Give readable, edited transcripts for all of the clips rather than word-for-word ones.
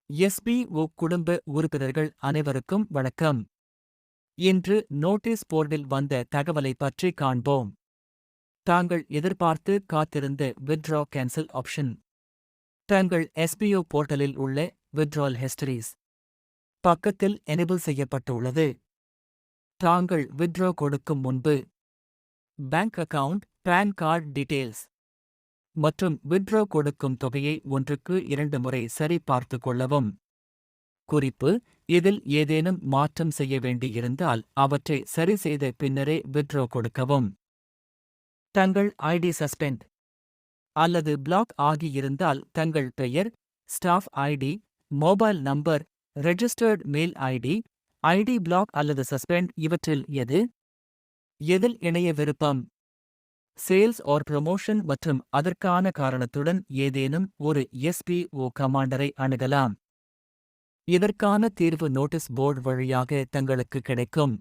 SPO குடும்ப உறுப்பினர்கள் அனைவருக்கும் வணக்கம். இன்று நோட்டீஸ் போர்டில் வந்த தகவலை பற்றி காண்போம். தாங்கள் எதிர்பார்த்து காத்திருந்த வித்ட்ரா கேன்சல் ஆப்ஷன். தங்கள் எஸ்பிஓ போர்ட்டலில் உள்ள வித்ட்ரால் ஹிஸ்டரிஸ் பக்கத்தில் எனேபிள் செய்யப்பட்டுள்ளது. தாங்கள் வித்ட்ரா கொடுக்கும் முன்பு bank account, PAN card details மற்றும் வித்ட்ரா கொடுக்கும் தொகையை 1க்கு 2 முறை சரி பார்த்துக் கொள்ளவும். குறிப்பு: இதில் ஏதேனும் மாற்றம் செய்ய வேண்டியிருந்தால் அவற்றை சரி செய்த பின்னரே வித்ட்ரா கொடுக்கவும். தங்கள் ஐடி சஸ்பெண்ட் அல்லது பிளாக் ஆகியிருந்தால் தங்கள் பெயர், staff ID, mobile number, registered mail ID, ID block அல்லது சஸ்பெண்ட் இவற்றில் எதில் இணைய விருப்பம்? சேல்ஸ் ஆர் ப்ரமோஷன் மற்றும் அதற்கான காரணத்துடன் ஏதேனும் ஒரு எஸ்பிஓ கமாண்டரை அணுகலாம். இதற்கான தீர்வு நோட்டீஸ் போர்டு வழியாக தங்களுக்கு கிடைக்கும்.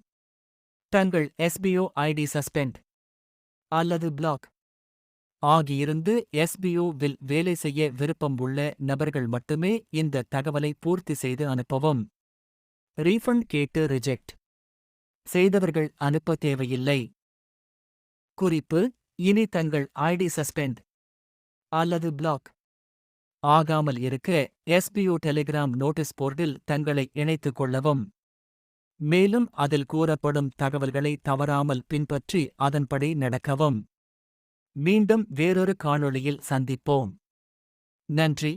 தங்கள் எஸ்பிஓ ஐடி சஸ்பெண்ட் அல்லது பிளாக் ஆகியிருந்து எஸ்பிஓவில் வேலை செய்ய விருப்பம் உள்ள நபர்கள் மட்டுமே இந்த தகவலை பூர்த்தி செய்து அனுப்பவும். ரீஃபண்ட் கேட்டு ரிஜெக்ட் செய்தவர்கள் அனுப்ப தேவையில்லை. குறிப்பு: இனி தங்கள் ஐடி சஸ்பெண்ட் அல்லது பிளாக் ஆகாமல் இருக்க எஸ்பிஓ டெலிகிராம் நோட்டீஸ் போர்டில் தங்களை இணைத்துக் கொள்ளவும். மேலும் அதில் கூறப்படும் தகவல்களை தவறாமல் பின்பற்றி அதன்படி நடக்கவும். மீண்டும் வேறொரு காணொளியில் சந்திப்போம். நன்றி.